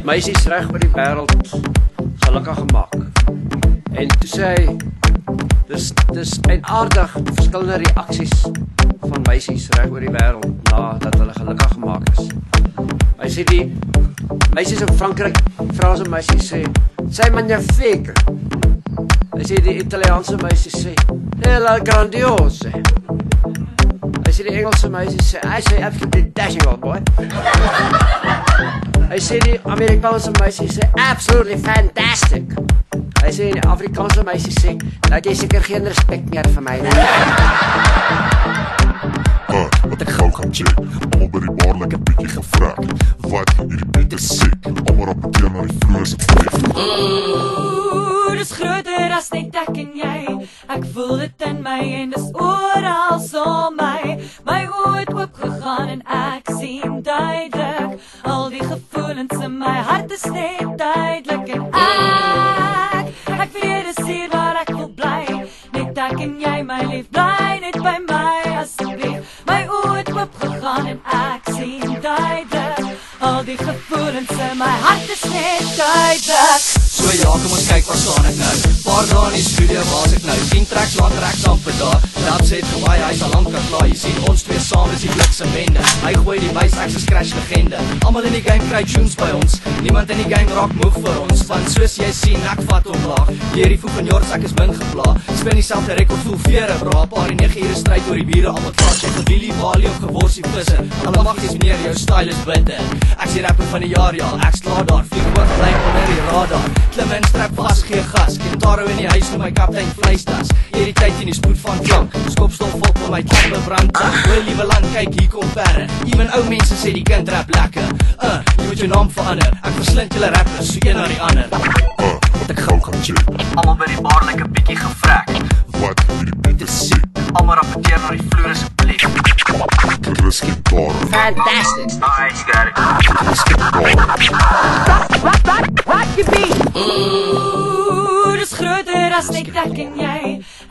meisies reg oor die wêreld gelukkig gemaak. En toe sê hy, dis aardig die verskillende reaksies van meisies reg oor die wêreld nadat hulle gelukkig gemaak is. Hy sê die meisies in Frankryk, Franse meisies sê magnifique. Hy sê die Italiaanse meisies sê la grandiose. Hy sê die Engelse meisies sê I say absolutely dashing old boy. Hy sê die Amerikaanse meisies sê absolutely fantastic. Hy sê die Afrikaanse meisies sê dat jy seker geen respek meer vir my nie. Wat ek gou gaan check, almal by die bar like 'n bietjie gevrak. Wat hierdie bietjie siek, almal rapporteer na die vloer se plek. Dis groter as net ek en jy. Ek voel dit in my en dis oral om my. My oë het oopgegaan en ek sien duidelik al die gevoelens in my hart is net duidelik en ek weet dis hier waar ek wil bly. Net ek en jy, my lief, bly net by my asseblief. My oë het oopgegaan en ek sien duidelik al die gevoelens in my hart is net duidelik. So ja, kom ons kyk waar staan ek nou. Paar dae in die studio waar ek nou 10 tracks laat tracks amper daar. Raps het gewaai, hy's al lank klaar. Jy sien ons twee saam is die bliksemende. Hy gooi die bass, ek is crash legende. Almal in die game kry tunes by ons. Niemand in die game raak moeg vir ons. Want soos jy sien, ek vat hom laag. Hierdie voel van jors, ek is min gepla. Spin dieselfde rekord, voel vere bra. Paar die 9 ure stryd oor die bure, almal klaar. Jy gewilie, walie of geworsie visser. Almal mag eens meneer, jou style is bitter. Ek sê rapper van die jaar, ja, ek's klaar daar. Vlieg oor, bly onder die radar. Klim in, strap vas, gee gas. Kentaro in die huis vir my kaptein vleistas. Hierdie tyd in die spoed van klank. Skopstof op vir my klappe brand. Hoor liewe land, kyk hier kom verre. Even ou mense sê die kind rap lekker. Jy moet jou naam verander. Ek verslind julle rappers, so een na die ander. Wat ek gou gaan check, Almal by die bar like 'n bietjie gevrak. wat hierdie bietjie siek, Almal rapporteer na die vloer se plek. er is geen bar, Fantastic. Alright, you got it. er is geen bar. Rock your beat. Dis groter as net ek en jy.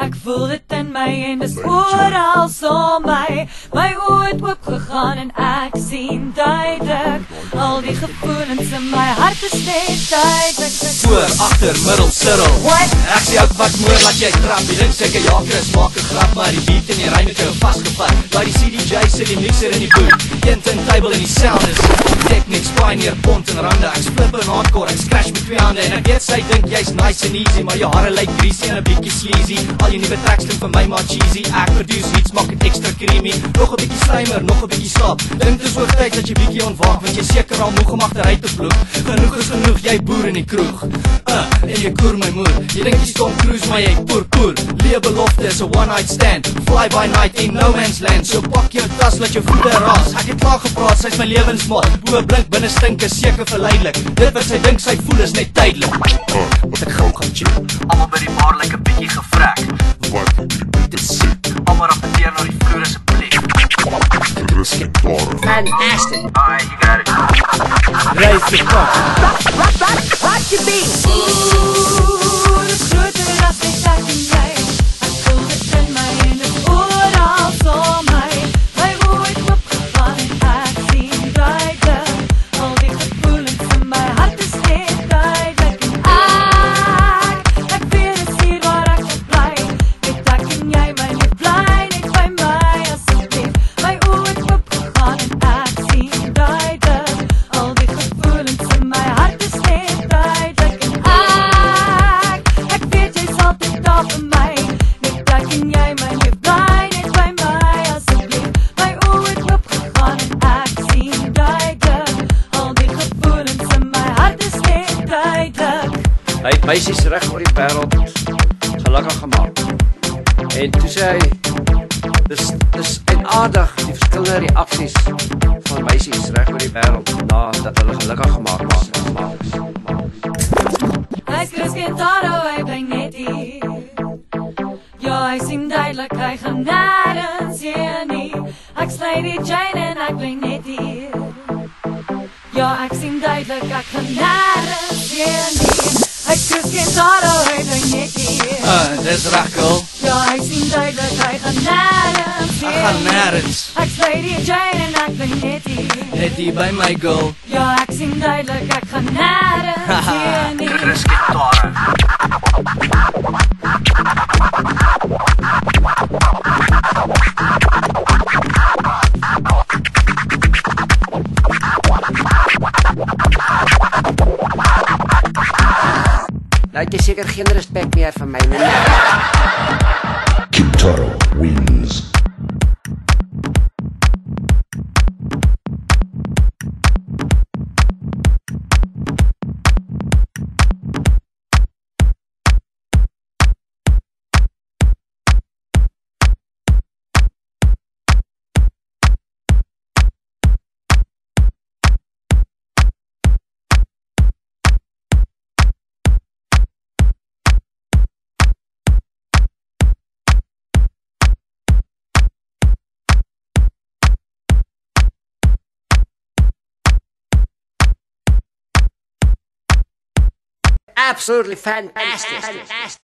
Ek voel dit in my en dis oral om my. My oë het oopgegaan en ek sien duidelik al die gevoelens in my hart is net duidelik. Voor, agter, middel, sirrel. What? Ek sê ook wat mooi laat jy trap. Die ding seker ja, Chris maak 'n grap, maar die beat en die rym het jou vasgevat. Laat die CDJ sit die mixer in die boot. Een turntable en die sound is Technics, Pioneer, pont en rande. Ek flip en hardcore, ek scratch met 2 hande. En ek weet sy dink jy's nice and easy, maar jou hare lyk greasy en 'n bietjie sleazy. Al jou nuwe tracks klink vir my maar cheesy. Ek produce iets, maak het extra creamy. Nog 'n bietjie slijmer, nog 'n bietjie slaap. Dink dis hoog tyd dat jy bietjie ontwaak, want jy seker al moeg om agteruit te vloek. Genoeg is genoeg, jy boer in die kroeg. En jy koer my moer. Jy dink jy Tom Cruise, maar jy poer. Lee belofte is 'n one night stand. Fly by night in no man's land. So pak jou tas, laat jou voete raas. Ek het klaar gepraat, sy's my lewensmaat. Oë blink, binne stink is seker verleidelik. Dit wat sy dink sy voel is net tydelik. Wat ek gou gaan check, Almal by die bar like 'n bietjie gevrak. wat hierdie bietjie siek, Almal rapporteer na die vloer se plek. er is geen bar, Fantastic. Alright, you got it. Raise the fuck. Rock your beat. Dis groter as net ek en jy. Ek voel dit in my en dis oral om my. My oë het oopgegaan en ek sien duidelik al die gevoelens in my hart is net duidelik en ek weet dis hier waar ek wil bly. Net ek en jy, my lief, bly net by my asseblief. My oë het oopgegaan en ek sien duidelik al die gevoelens in my hart is net duidelik en ek weet jy's altyd daar vir my. Net ek en jy, my lief, bly net by my asseblief. My oë het oopgegaan en ek sien duidelik al die gevoelens in my hart is net duidelik. Hy het meisies reg oor die wêreld gelukkig gemaak. En toe sê hy, dis aardig die verskillende reaksies van meisies reg oor die wêreld nadat hulle gelukkig gemaak is. Hy skryf Kentaro, hy bly net hier. Ja, hy sien duidelik, hy gaan nêrens heen nie. Ek sny die chain en ek bly net hier. Ja, ek sien duidelik, ek gaan nêrens heen nie. Hy skryf Kentaro, hy bly net hier. Dis reg, girl. Ja, hy sien duidelik, hy gaan nêrens heen Ek gaan nie. nêrens. Ek sny die chain en ek bly bly net hier. Net hier by my girl. Ja, ek sien duidelik, ek gaan nêrens heen nie. Chris Gitare. Nou het jy seker geen respek meer vir my nie. Kitaro wins. Absolutely fantastic.